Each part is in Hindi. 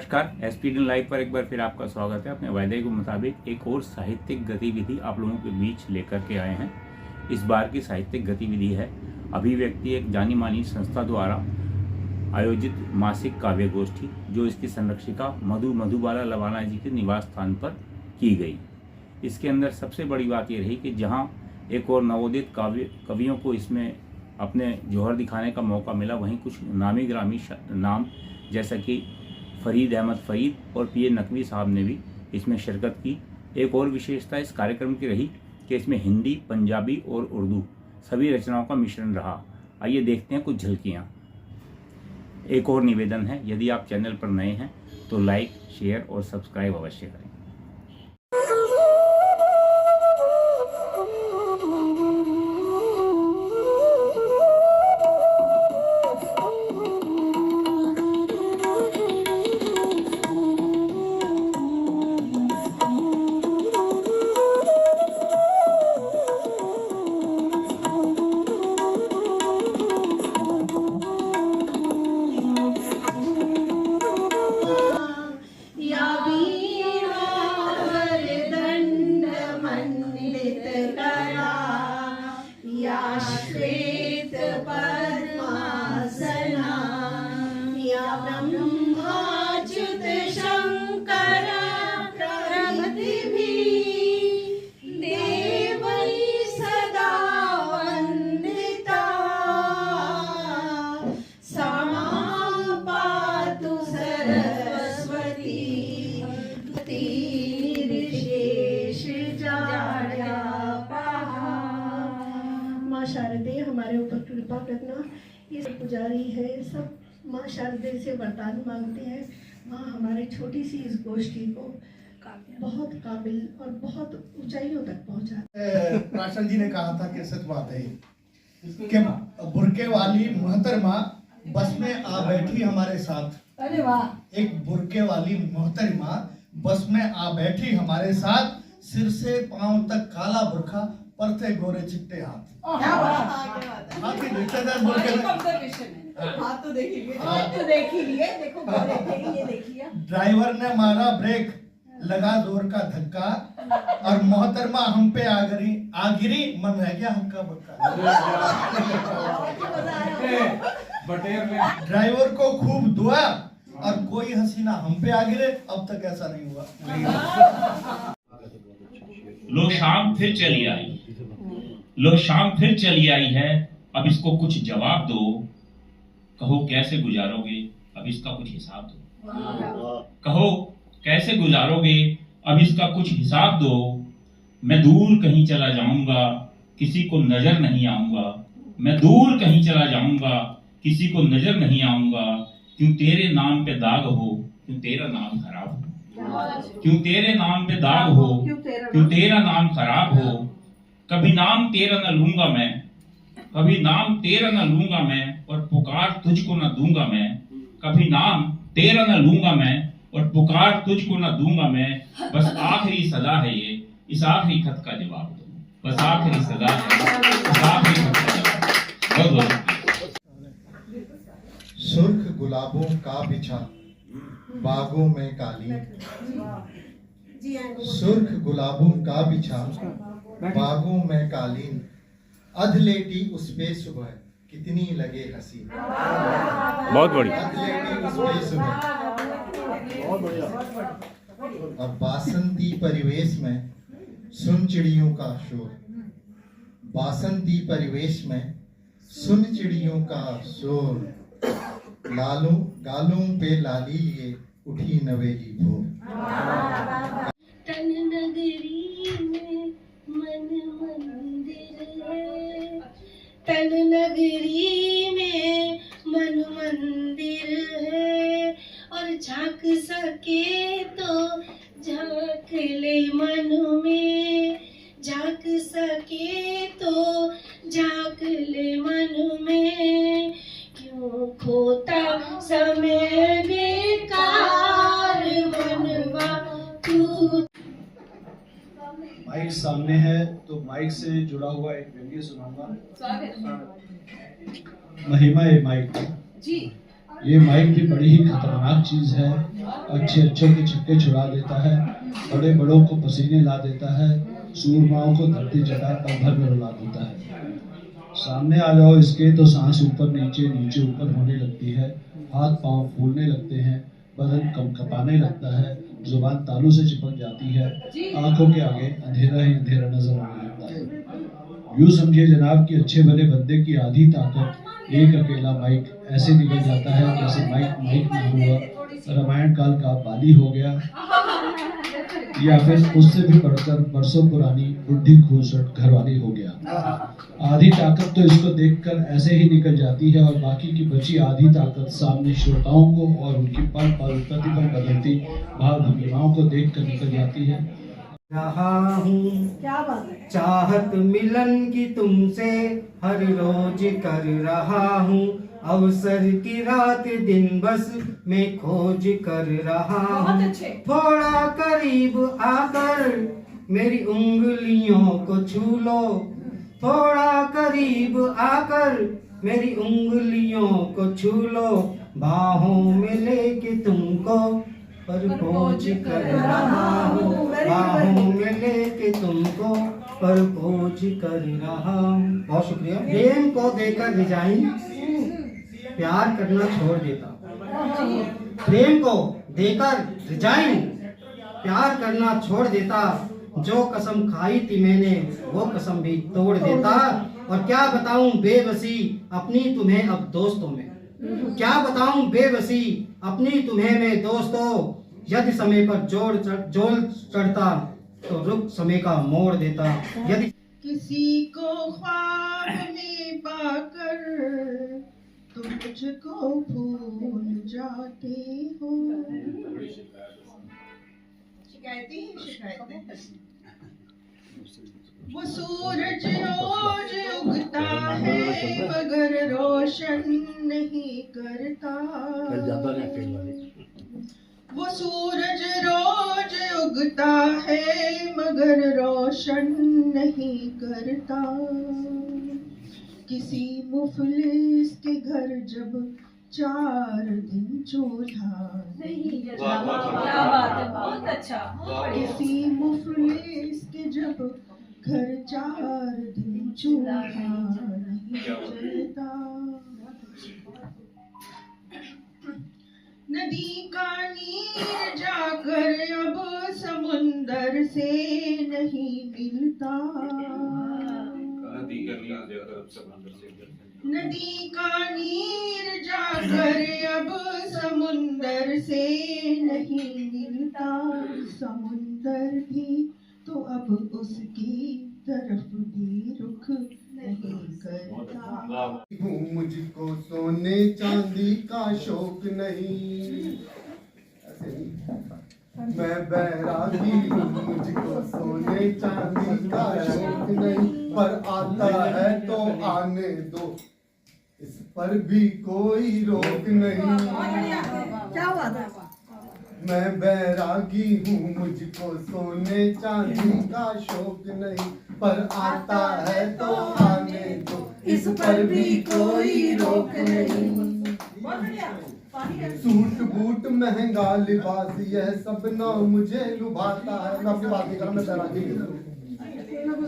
नमस्कार, एसपीडी लाइव पर एक बार फिर आपका स्वागत है। अपने वायदे के मुताबिक एक और साहित्यिक गतिविधि आप लोगों के बीच लेकर के आए हैं। इस बार की साहित्यिक गतिविधि है अभिव्यक्ति, एक जानी मानी संस्था द्वारा आयोजित मासिक काव्य गोष्ठी, जो इसकी संरक्षिका मधुबाला लवाना जी के निवास स्थान पर की गई। इसके अंदर सबसे बड़ी बात यह रही कि जहाँ एक और नवोदित कवियों को इसमें अपने जौहर दिखाने का मौका मिला, वहीं कुछ नामी ग्रामी नाम जैसा कि फरीद अहमद फरीद और पीए नकवी साहब ने भी इसमें शिरकत की। एक और विशेषता इस कार्यक्रम की रही कि इसमें हिंदी, पंजाबी और उर्दू सभी रचनाओं का मिश्रण रहा। आइए देखते हैं कुछ झलकियाँ। एक और निवेदन है, यदि आप चैनल पर नए हैं तो लाइक, शेयर और सब्सक्राइब अवश्य करें। श्वेत पद्मासना या ब्रह्माच्युत शंकर प्रभृतिभिः देवैः सदा वन्दिता सा पातु सरस्वती माँ शारदे हमारे ऊपर कृपा करना। ये पुजारी है, सब माँ शारदे से वरदान मांगते हैं। माँ हमारे छोटी सी इस गोष्ठी को बहुत काबिल और बहुत ऊंचाइयों तक पहुंचा। प्राचल जी ने कहा था कि सच बात है कि बुरके वाली मोहतरमा बस में आ बैठी हमारे साथ। अरे वाह! एक बुरके वाली मोहतरमा बस में आ बैठी हमारे साथ, सिर से पांव तक काला बुरखा, पर थे गोरे चिट्टे हाथ। क्या बात है! हाथ ही रिश्तेदार बुरके हाथ तो देखिए, देखो गोरे थे, ये देखिए। ड्राइवर ने मारा ब्रेक, लगा जोर का धक्का, और मोहतरमा हम पे आ गिरी, मन रह गया हक्का बक्का। ड्राइवर को खूब दुआ, और कोई हसीना हम पे आ गिरे, अब तक ऐसा नहीं हुआ। लो शाम फिर चली आई है, अब इसको कुछ जवाब दो। कहो कैसे गुजारोगे, अब इसका कुछ हिसाब दो। कहो कैसे गुजारोगे, अब इसका कुछ हिसाब दो। मैं दूर कहीं चला जाऊंगा, किसी को नजर नहीं आऊंगा। मैं दूर कहीं चला जाऊंगा, किसी को नजर नहीं आऊंगा। क्यों तेरे नाम पे दाग हो, क्यों तेरा नाम खराब हो। क्यों तेरे नाम पे दाग हो, क्यों तेरा नाम खराब हो। कभी नाम तेरा न लूंगा मैं, कभी नाम तेरा न लूंगा मैं, और पुकार तुझको न दूंगा मैं। कभी नाम तेरा न लूंगा मैं, और पुकार तुझको न दूंगा मैं। बस आखिरी सदा है ये, इस आखिरी खत का जवाब दो। बस आखिरी सदा है, इस आखिरी खत का जवाब दो। सुर्ख गुलाबों का बिछा बागों में कालीन, सुर्ख गुलाबों का बिछा बागों में कालीन, अधलेटी उस पे सुबह कितनी लगे हसीन। बहुत बढ़िया, अधलेटी उस पे सुबह, बहुत बढ़िया। और बासंती परिवेश में सुन चिड़ियों का शोर, बासंती परिवेश में सुन चिड़ियों का शोर। गालों पे लाली लिए उठी नवेली भोर। तन नगरी में मन मंदिर है, तन नगरी में मन मंदिर है। और झांक सके तो झांक ले मन में, झांक सके तो झांक ले मन में। क्यों खोता समय बेकार मनवा तू। माइक सामने है तो माइक से जुड़ा हुआ एक व्यंग्य सुनाऊंगा। महिमा है माइक जी। ये माइक भी बड़ी ही खतरनाक चीज है। अच्छे अच्छों के छक्के छुड़ा देता है, बड़े बड़ों को पसीने ला देता है, सूरमाओं को धरती जटा पल भर में रुला देता है। सामने आ जाओ इसके तो सांस ऊपर नीचे नीचे ऊपर होने लगती है, हाथ पांव फूलने लगते हैं, बदन कंपने लगता है, जुबान तालू से चिपक जाती है, आंखों के आगे अंधेरा ही अंधेरा नजर आने लगता है। यूं समझिए जनाब कि अच्छे भले बंदे की आधी ताकत एक अकेला माइक ऐसे निकल जाता है जैसे माइक ना हुआ, रामायण काल का बाली हो गया, या फिर उससे भी बढ़कर बरसों पुरानी बुढ़ी खूसट घरवाली हो गया। आधी ताकत तो इसको देखकर ऐसे ही निकल जाती है और बाकी की बची आधी ताकत सामने श्रोताओं को और उनकी पल पल प्रतिपल बदलती भाव भंगिमाओं को देखकर निकल जाती है। रहा हूँ क्या बात है। चाहत मिलन की तुमसे हर रोज कर रहा हूँ, अवसर की रात दिन बस मैं खोज कर रहा हूँ। थोड़ा करीब आकर मेरी उंगलियों को छू लो, थोड़ा करीब आकर मेरी उंगलियों को छू लो, बाहों में लेके तुमको परपोज कर रहा हूँ, बाहों में लेके तुमको परपोज कर रहा हूँ। बहुत शुक्रिया। प्रेम को देकर रिजाइन प्यार करना छोड़ देता, प्रेम को देकर रिजाइन प्यार करना छोड़ देता, जो कसम खाई थी मैंने वो कसम भी तोड़ देता। और क्या बताऊं बेबसी अपनी तुम्हें अब दोस्तों में, क्या बताऊं बेबसी अपनी तुम्हें मैं दोस्तों, यदि समय पर जोर चढ़ता तो रुख समय का मोड़ देता। यदि किसी को ख्वाब में पाकर तुम मुझको भूल जाते हो। शिकायतें वो सूरज रोज उगता है मगर रोशन नहीं करता, वो सूरज रोज उगता है मगर रोशन नहीं करता। किसी मुफलिस के घर जब 4 दिन चूल्हा नहीं जलता, बहुत अच्छा। किसी मुफलिस के जब घर 4 दिन चूल्हा नहीं जलता। नदी का नीर जाकर अब समुंदर से नहीं मिलता, नदी का नीर जाकर अब समुंदर से नहीं मिलता, समुंदर भी तो अब उसकी तरफ भी रुख नहीं करता। मुझको सोने चांदी का शौक नहीं, मैं बैरागी हूँ, मुझको सोने चांदी का शौक नहीं, पर आता है तो आने दो, इस पर भी कोई रोक नहीं। क्या बात है। मैं बैरागी हूँ, मुझको सोने चांदी का शौक नहीं, पर आता है तो आने दो, इस पर भी कोई रोक नहीं। सूट बूट महंगा लिबास यह सब ना मुझे लुभाता है। मैं अपनी बात नहीं कर रहा, मैं बैरागी हूँ।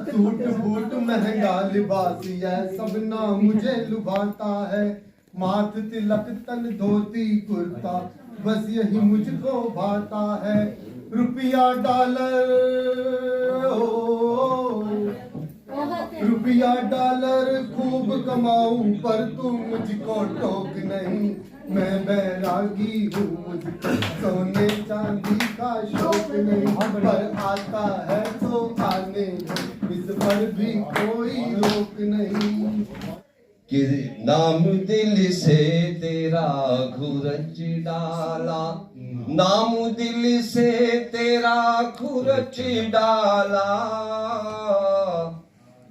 सूट बूट महंगा लिबास यह सब ना मुझे लुभाता है, माथ तिलक तन धोती कुर्ता बस यही मुझको भाता है। रुपया डॉलर रुपया डॉलर खूब कमाऊं पर तू मुझको टोक नहीं, मैं बैरागी हूँ, मुझको सोने चांदी का शौक नहीं, पर आता है तो आने दो, इस पर भी कोई रोक नहीं। कि नाम दिल से तेरा खुरच डाला, नाम दिल से तेरा खुरच डाला,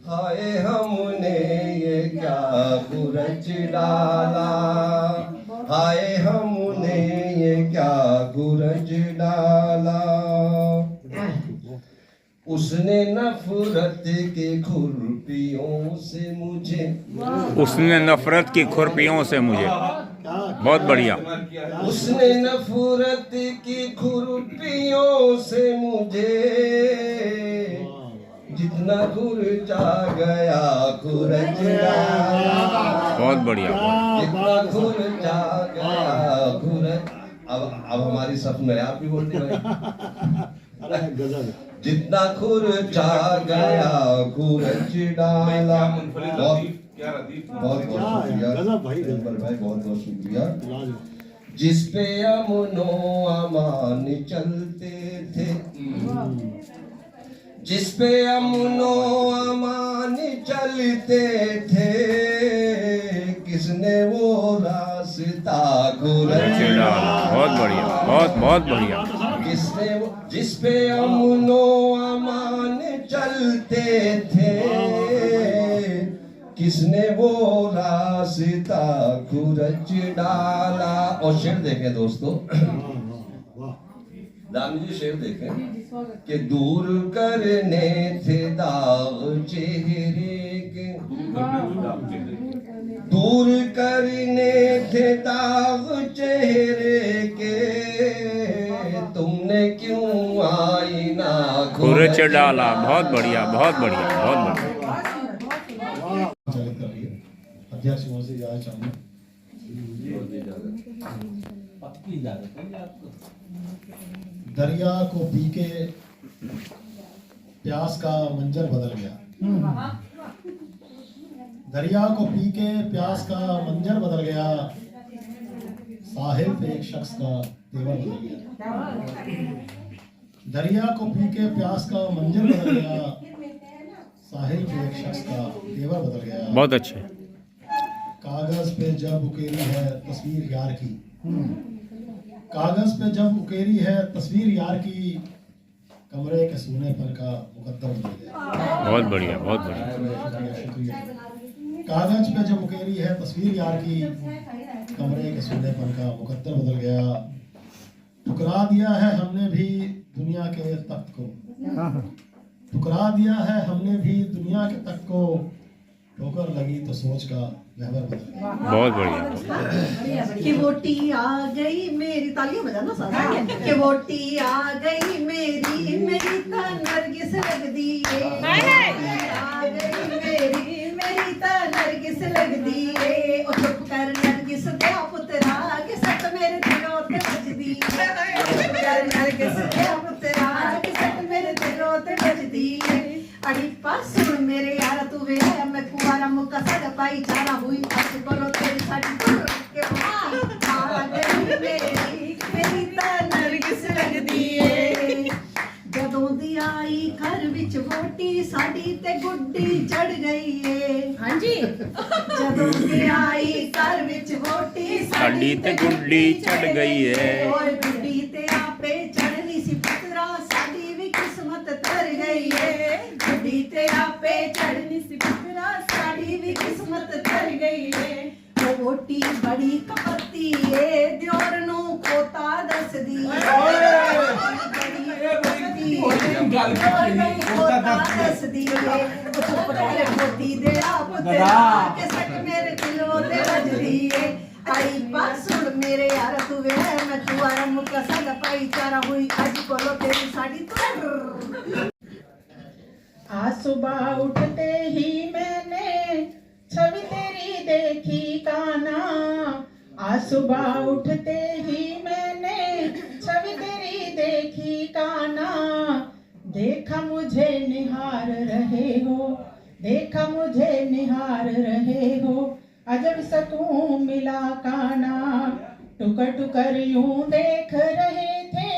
हाय हमने ये क्या खुरच डाला, हाय हमने ये क्या खुरच डाला। उसने नफरत के खुरपियों से मुझे, उसने नफरत की खुरपियों से मुझे बहुत बढ़िया। उसने नफरत की खुरपियों से मुझे जितना खुरचा गया खुरच डाला। बहुत बढ़िया। जितना खुरचा गया खुरच। अब हमारी सफ में आप भी बोलते भाई। जितना खुरचा गया खुरच डाला। बहुत बहुत शुक्रिया भाई, बहुत बहुत शुक्रिया। जिस पे अमनो अमान चलते थे, जिस पे अमनो अमान चलते थे, किसने वो रास्ता खुरच डाला। बहुत बढ़िया, बहुत बहुत बढ़िया। किसने वो, जिस पे अमनो अमान चलते थे, किसने वो रास्ता खुरच डाला। और शेर देखें दोस्तों, दामी जी शेर देखें कि दूर करने थे दाग चेहरे के, दूर करने थे दाग चेहरे के, तुमने क्यों आईना खुरच डाला। बहुत बढ़िया, बहुत बढ़िया, बहुत बढ़िया। अध्यक्ष महोदय इजाजत चाहूंगा। दरिया को पी के प्यास का मंजर बदल गया। दरिया को पी के प्यास का मंजर बदल गया, साहिल पे एक शख्स का तेवर बदल गया। दरिया को पी के प्यास का मंजर बदल गया, साहिल पे एक शख्स का तेवर बदल गया। बहुत अच्छे। कागज पे जब उकेरी है तस्वीर यार की, कागज पे जब उकेरी है तस्वीर यार की, कमरे के सूने पर का मुकद्दर बदल गया। बहुत बढ़िया, बहुत बढ़िया। शुक्रिया। कागज पे जब उकेरी है तस्वीर यार की, कमरे के सूने पर का मुकद्दर बदल गया। ठुकरा दिया है हमने भी दुनिया के तख्त को, ठुकरा दिया है हमने भी दुनिया के तख्त को, ठोकर लगी तो सोच का महवर बदल गया। बहुत बढ़िया। कि वोटी आ गई मेरी, तालियां बजाना सारा। कि वोटी आ गई मेरी, मेरी ता नरगिस लगदी है। आ गई मेरी ता नरगिस लगदी है। ओ चुप कर नरगिस दे पुत्रा, कि सत मेरे दिलों ते बजदी है। चुप कर नरगिस दे पुत्रा, कि सत मेरे दिलों ते बजदी है। अड़ी पास सुन मेरे यार तू वे है, मैं कुवारा मुक्का सादा पाई चारा हुई आज बोलो तेरी साडी के आ गई मेरी ता नरगिस लगदी है। जदों दी आई घर विच वोटी, साडी ते गुड्डी चढ़ गई है। हां जी। जदों दी आई घर विच वोटी, साडी ते गुड्डी चढ़ गई है। ओए गुड्डी ते आपे चढ़नी सी पुत्रा, साडी भी किस्मत तर गई है। गुड्डी ते आपे चढ़नी सी पुत्रा, साडी भी किस्मत तर गई है। ओ वोटी बड़ी कपत्ती है, दियोर नू कोता दसदी है। बड़ी कपत्ती है, दियोर नू कोता दसदी है। ओ चुप कर वोटी दे आप तेरा, के सट मेरे दिलों ते बजदी है। आई बात सुन मेरे यार तू वे, मैं कुवारा मुक्का सादा पाई चारा हुई आज बोलो तेरी साड़ी तर। आज सुबह उठते ही मैंने छवि तेरी देखी काना। आज सुबह उठते ही मैंने छवि तेरी देखी काना। देखा मुझे निहार रहे हो, देखा मुझे निहार रहे हो, अजब सकून मिला काना। टुकर टुकर यूं देख रहे थे,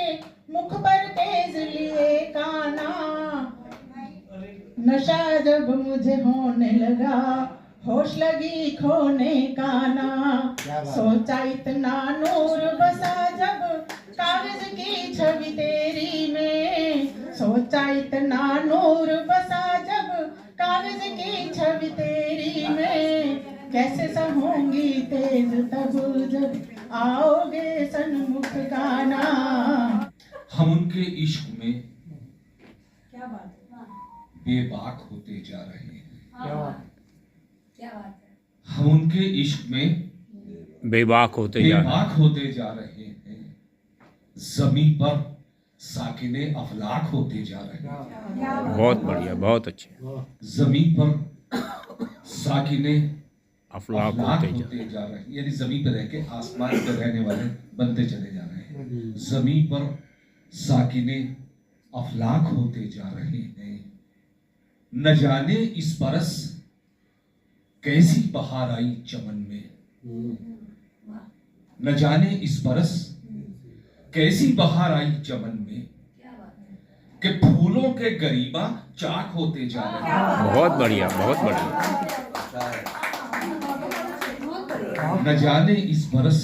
मुख पर तेज लिए काना। नशा जब मुझे होने लगा, होश लगी खोने काना। सोचा इतना नूर बसा जब कागज की छवि तेरी में, सोचा इतना नूर बसा जब कागज की छवि तेरी में। कैसे सहूंगी तेज तब जब आओगे सन्मुख काना। हम उनके इश्क में बेबाक होते जा रहे हैं। हम उनके इश्क में बेबाक होते जा रहे हैं। बेबाक होते जा रहे हैं। जमी पर साकिने अफलाक होते जा रहे हैं। बहुत बढ़िया, बहुत अच्छे। जमी पर साकिने अफलाक अफलाक होते जा होते जा रहे हैं, यानी जमीन पर रह के आसमान पर रहने वाले बनते चले जा रहे हैं। जमीन पर साकिने अफलाक होते जा रहे हैं। न जाने इस बरस कैसी बहार आई चमन में, न जाने इस बरस कैसी बहार आई चमन में, कि फूलों के गरीबा चाक होते जा रहे हैं। बहुत बढ़िया, बहुत बढ़िया। न जाने इस बरस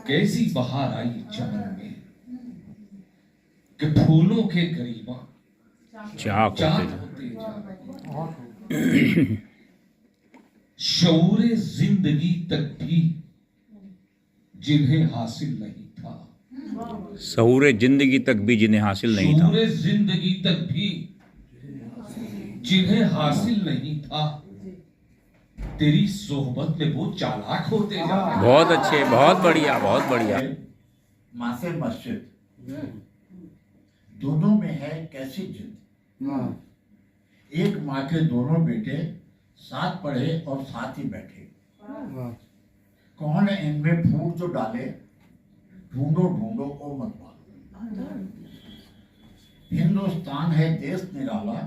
कैसी बहार आई चमन में, कि फूलों के गरीबा चाक चाक होते जा होते जा रहे हैं। शऊरे जिंदगी तक भी जिन्हें हासिल नहीं था, शऊरे जिंदगी तक भी जिन्हें हासिल नहीं था। शऊरे जिंदगी तक भी जिन्हें हासिल नहीं था, तेरी सोहबत में वो चालाक होते जा रहे हैं। बहुत अच्छे, बहुत बढ़िया, बहुत बढ़िया। माँ से मस्जिद दोनों में है कैसी जिद। एक माँ के दोनों बेटे साथ पढ़े और साथ ही बैठे, कौन है इनमें फूट जो डाले, ढूंढो ढूंढो ओ मत पालो। हिंदुस्तान है देश निराला,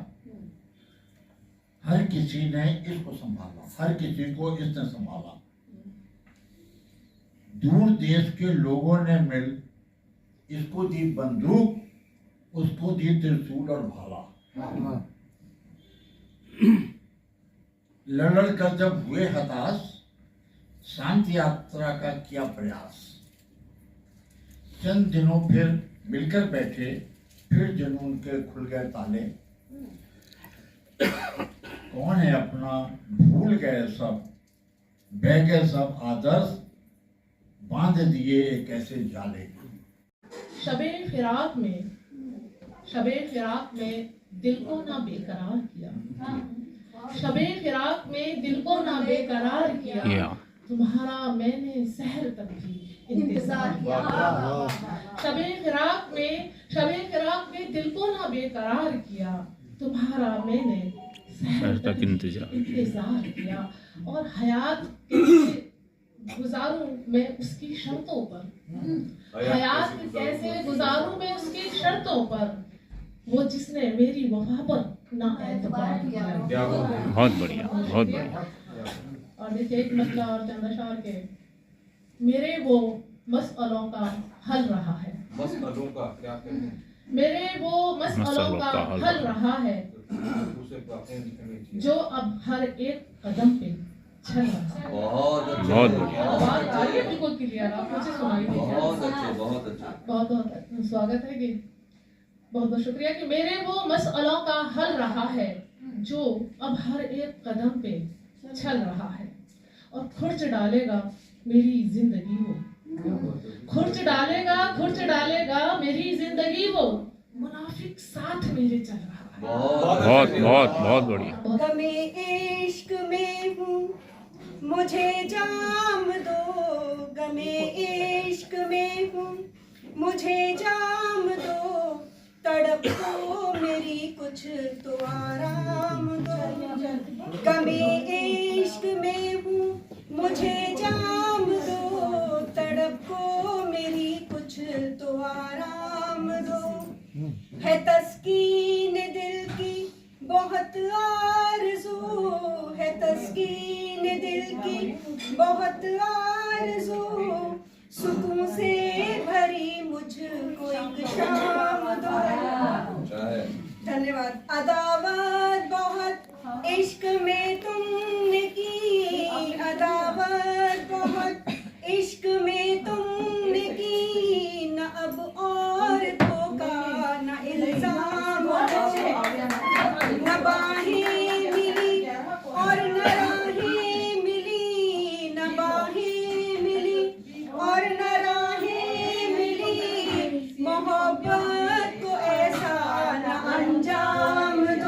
हर किसी ने इसको संभाला, हर किसी को इसने संभाला। दूर देश के लोगों ने मिल इसको दी बंदूक, उसको दी त्रिशूल और भाला। लड़ कर जब हुए हताश, शांति यात्रा का किया प्रयास। चंद दिनों फिर मिलकर बैठे, फिर जुनून के खुल गए ताले। कौन है अपना भूल गए सब, बह गए सब आदर्श, बांध दिए एक ऐसे जाले। शबे फिराक में दिल को ना बेकरार किया, शबे फिराक में दिल को ना बेकरार किया। तुम्हारा मैंने सहर तक भी इंतजार किया। शबे फिराक में दिल को ना बेकरार किया, तुम्हारा मैंने सहर तक इंतजार किया। और हयात कैसे गुजारूं मैं उसकी शर्तों पर, हयात कैसे गुजारूं मैं उसकी शर्तों पर, वो जिसने मेरी वफा पर ना एतबार किया। बहुत बढ़िया, बहुत बढ़िया। और देखिए एक मसला और चंद अशार के, मेरे वो मसअलों का हल रहा है, मसअलों का क्या कहते हैं? मेरे वो मसअलों का हल रहा है, जो अब हर एक कदम पे चल रहा है। बहुत बढ़िया। आवाज आ रही है बिल्कुल क्लियर, आप मुझे सुनाई दे रही है। बहुत अच्छे, बहुत अच्छे। बहुत बहुत स्वागत है कि बहुत बहुत शुक्रिया कि मेरे वो मसअलों का हल रहा है, जो अब हर एक कदम पे चल रहा है। और खुर्च डालेगा मेरी जिंदगी वो, खुर्च डालेगा मेरी जिंदगी वो, मुनाफिक साथ मेरे चल रहा है। बहुत बहुत बहुत बढ़िया। गमे इश्क में हूँ मुझे जाम दो, गमे इश्क में हूँ मुझे जाम दो, तड़प को मेरी कुछ तो आराम दो। गमे इश्क में हूँ मुझे जाम दो, तड़प को मेरी कुछ तो आराम दो। है तस्कीन दिल की बहुत आरज़ू, है तस्कीन दिल की बहुत आरज़ू, सुकून से भरी मुझको एक शाम दो। धन्यवाद। अदावत बहुत इश्क में तुमने की, अदावत बहुत इश्क में तुमने की, न अब औरतों का न इल्जाम हो, न बाहें मिली और न राहें मिली, न बाहें मिली और न राहें मिली, मोहब्बत को ऐसा न अंजाम दो।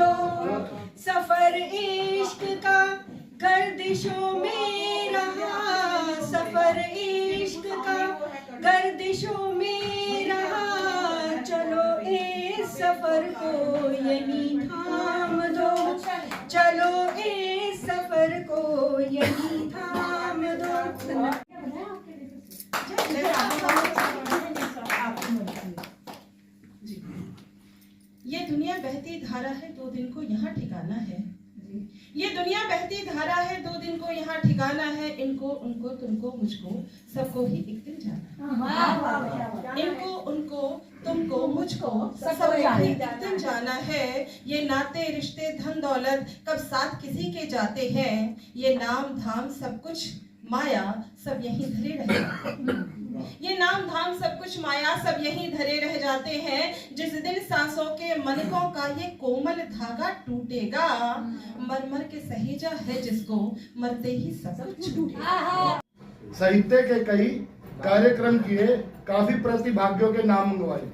सफर को यहीं थाम दो, चलो इस सफर को यहीं थाम दो। ये दुनिया बहती धारा है, 2 दिन को यहाँ ठिकाना है। ये दुनिया बहती धारा है, 2 दिन को यहाँ ठिकाना है। इनको उनको तुमको मुझको सबको ही एक दिन जाना है। इनको उनको तुमको मुझको सबको ही एक दिन जाना है। ये नाते रिश्ते धन दौलत कब साथ किसी के जाते हैं। ये नाम धाम सब कुछ माया सब यहीं धरे रहे। ये नाम धाम सब कुछ माया सब यहीं धरे रह जाते हैं। जिस दिन सांसों के मनकों का ये कोमल धागा टूटेगा, मर मर के सहेजा है जिसको मरते ही सब कुछ छूटेगा। साहित्य के कई कार्यक्रम किए, काफी प्रतिभागियों के नाम मंगवाए।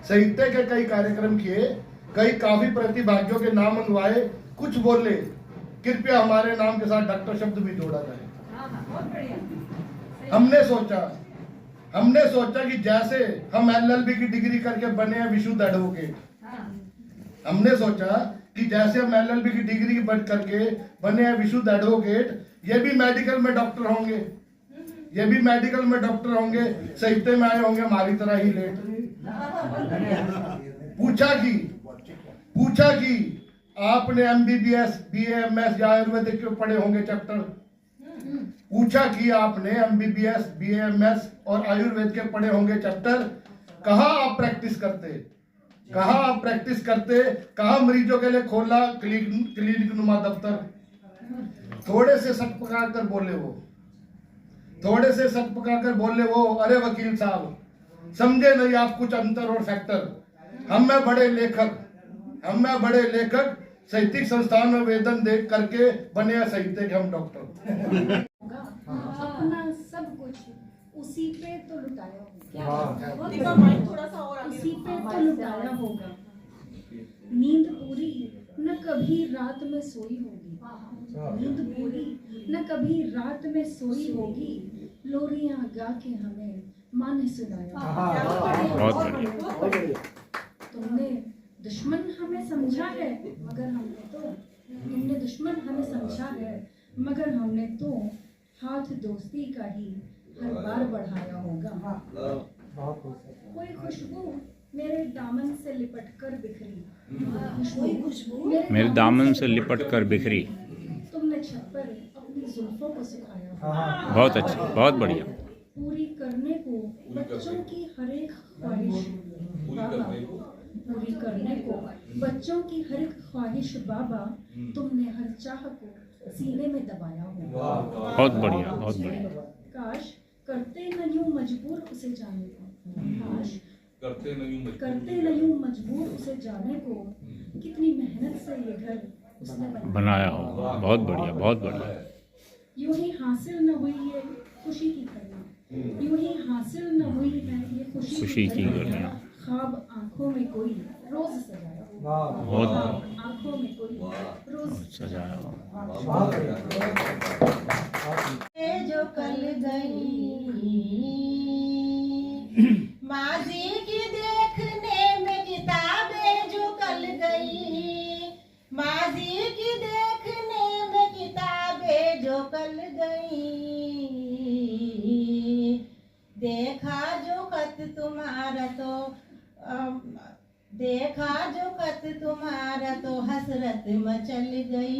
साहित्य के कई कार्यक्रम किए, कई काफी प्रतिभागियों के नाम मंगवाए। कुछ बोले, कृपया हमारे नाम के साथ डॉक्टर शब्द भी जोड़ा जाए। हमने सोचा कि जैसे हम LLB की डिग्री करके बने हैं विशुद्ध एडवोकेट, हमने सोचा कि जैसे हम LLB की डिग्री करके बने हैं विशुद्ध एडवोकेट, ये भी मेडिकल में डॉक्टर होंगे, ये भी मेडिकल में डॉक्टर होंगे, साहित्य में आए होंगे हमारी तरह ही लेट। पूछा कि आपने MBBS BAMS या आयुर्वेदिक क्यों पढ़े होंगे चैप्टर। पूछा कि आपने MBBS BAMS और आयुर्वेद के पढ़े होंगे चैप्टर। कहाँ आप प्रैक्टिस करते, कहाँ मरीजों के लिए खोला क्लिनिक नुमा दफ्तर। थोड़े से सट पका कर बोले वो, अरे वकील साहब समझे नहीं आप कुछ अंतर और फैक्टर। हम में बड़े लेखक साहित्यिक संस्थान में वेतन दे करके बने हैं साहित्य के हम डॉक्टर। अपना सब कुछ उसी पे तो लुटाया होगा। नींद पूरी न कभी रात में सोई होगी, लोरियां गा के हमें माँ ने सुनाया। तुमने दुश्मन हमें समझा है मगर हमने तो हाथ दोस्ती का ही हर बार बढ़ाया होगा। कोई खुशबू मेरे दामन से लिपट कर बिखरी, तुमने छत पर अपनी जुल्फों को सुखाया। बहुत अच्छी, बहुत बढ़िया। पूरी करने को बच्चों की हर एक ख्वाहिश बाबा, तुमने हर चाह को सीने में दबाया होगा। बहुत बढ़िया। काश करते न यूं मजबूर उसे जाने को, कितनी मेहनत से ये घर उसने बनाया होगा। बहुत बढ़िया। यूं ही हासिल न हुई ये खुशी की घड़ियां, ख्वाब आंखों में कोई रोज सजाया जो कल गई माजी की देखने में किताबें जो कल गई, माजी की देखने में किताबें जो कल गई। देखा जो खत तुम्हारा तो हसरत मचल गई,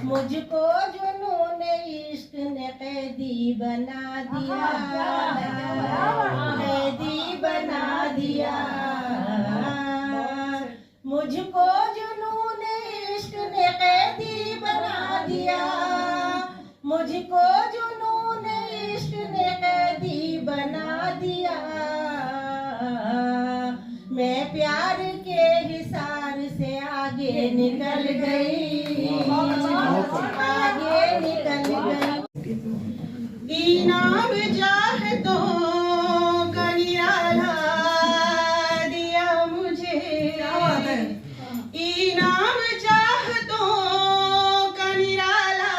मुझको जुनून इश्क ने कैदी बना दिया, मुझको जुनून इश्क ने कैदी बना दिया, मुझको जुनून इश्क ने कैदी बना दिया। मैं प्यार के हिसार से आगे निकल गई। इनाम चाहतों का निराला दिया मुझे, इनाम चाहतों का निराला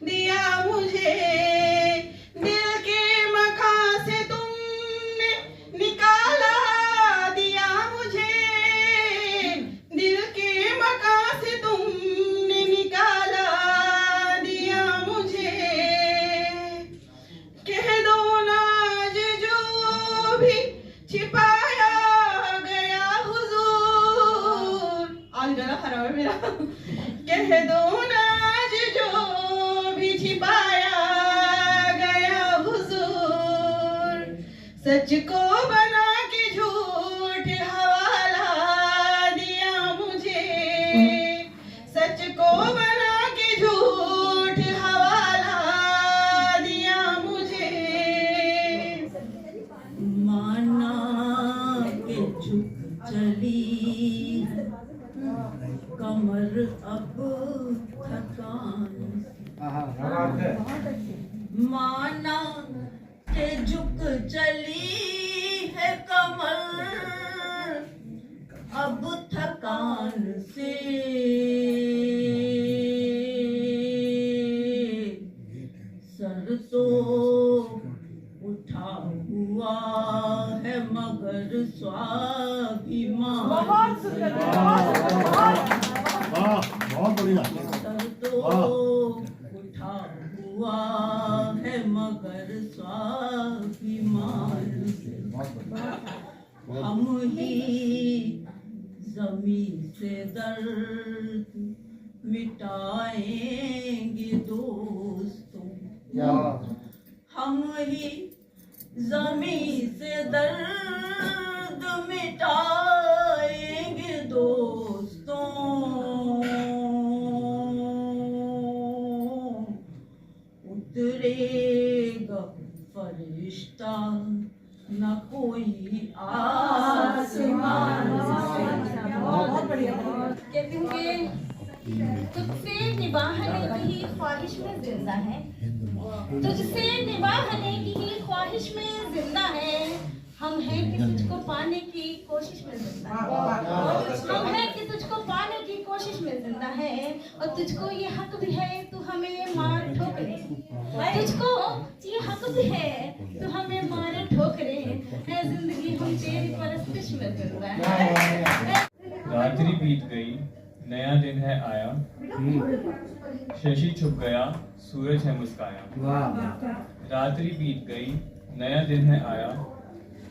दिया मुझे, छिपाया गया हुजूर, सच को बना के झूठ हवाला दिया मुझे, सच को बना के झूठ हवाला दिया मुझे। माना के झुक चली कमर अब थकान, माना के झुक चली है कमर अब थकान से, सर तो उठा हुआ है मगर स्वाभिमान, बहुत बढ़िया, सर तो उठा हुआ है मगर स्वाभिमान से, हम ही ज़मीं से दर्द मिटाएंगे दोस्तों, हम ही ज़मीं से दर्द मिटाएंगे दोस्तों, उतरेगा फरिश्ता न कोई आसमान से। बहुत बढ़िया। कहती हूँ कि तुझसे निभाने की ही ख्वाहिश में जिंदा है, तुझसे निभाने की ही ख्वाहिश में जिंदा है, हम हैं कि तुझको पाने की कोशिश में जिंदा है, हम हैं कि तुझको पाने की कोशिश में जिंदा है, और तुझको ये हक भी है तू हमें मार ठोकरे, तुझको ये हक भी है तू हमें मार ठोकरे, है जिंदगी हम तेरी परस्तिश में जिंदा है। रात्रि बीत गई नया दिन है आया, शशि छुप गया सूरज है मुस्काया, रात्रि बीत गई नया दिन है आया,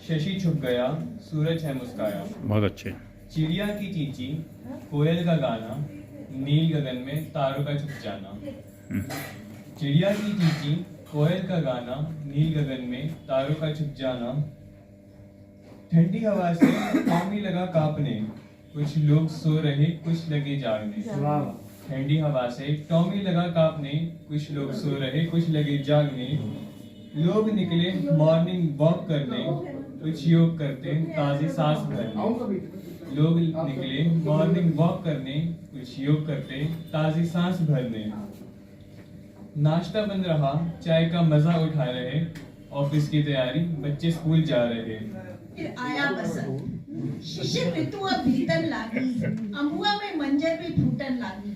शशि छुप गया सूरज है मुस्काया। बहुत अच्छे। चिड़िया की चींची कोयल का गाना, नील गगन में तारों का छुप जाना, चिड़िया की चींची कोयल का गाना, नील गगन में तारों का छुप जाना, ठंडी हवा से टॉमी लगा कांपने, कुछ लोग सो रहे कुछ लगे जागने, ठंडी हवा से टॉमी लगा कांपने, कुछ लोग सो रहे कुछ लगे जागने, लोग निकले मॉर्निंग वॉक करने, कुछ योग करते ताज़ी सांस भरने, लोग निकले मॉर्निंग वॉक करने, कुछ योग करते ताज़ी सांस भरने, नाश्ता बन रहा चाय का मजा उठा रहे, ऑफिस की तैयारी बच्चे स्कूल जा रहे। फिर आया बसंत, शिशिर ऋतु अब भीतर लागी, अमुआ में मंजर भी फूटन लागी,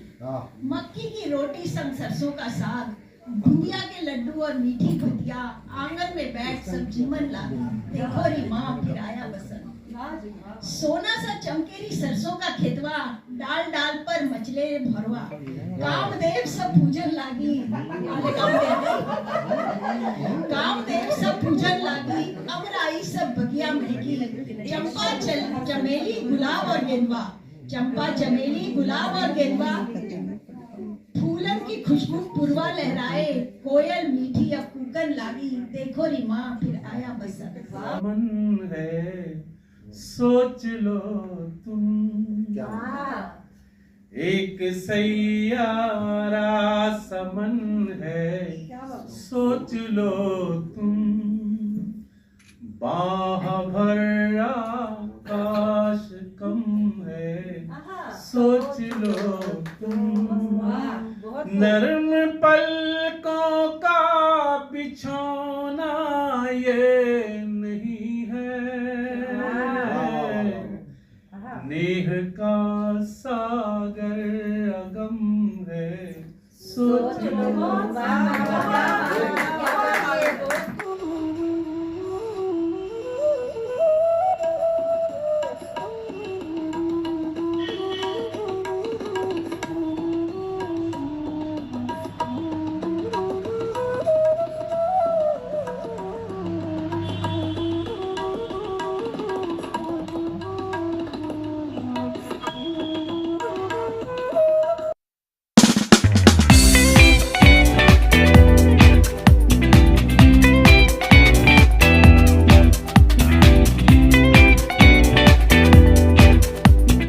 मक्की की रोटी संग सरसों का साग, बुंदिया के लड्डू और मीठी भजिया, आंगन में बैठ सब जीवन लागी, देखो री माँ फिर आया बसंत, सोना सा चमकेरी सरसों का खेतवा, डाल डाल पर मचले भरवा, कामदेव सब पूजन लागी, कामदेव सब पूजन लागी, अमराई सब बगिया महकी, चंपा चमेली गुलाब और गेंदा, चंपा चमेली गुलाब और गेंदा, फूलन की खुशबू पुरवा लहराए, कोयल मीठी अब कूकन लागी, देखो री माँ फिर आया बसंत। मन है सोच लो तुम, एक सैयारा समन है सोच लो तुम, बाह भर आकाश कम है सोच लो तुम, नर्म पलकों का बिछौना ये नहीं है, नेह का सागर अगम है सोच लो।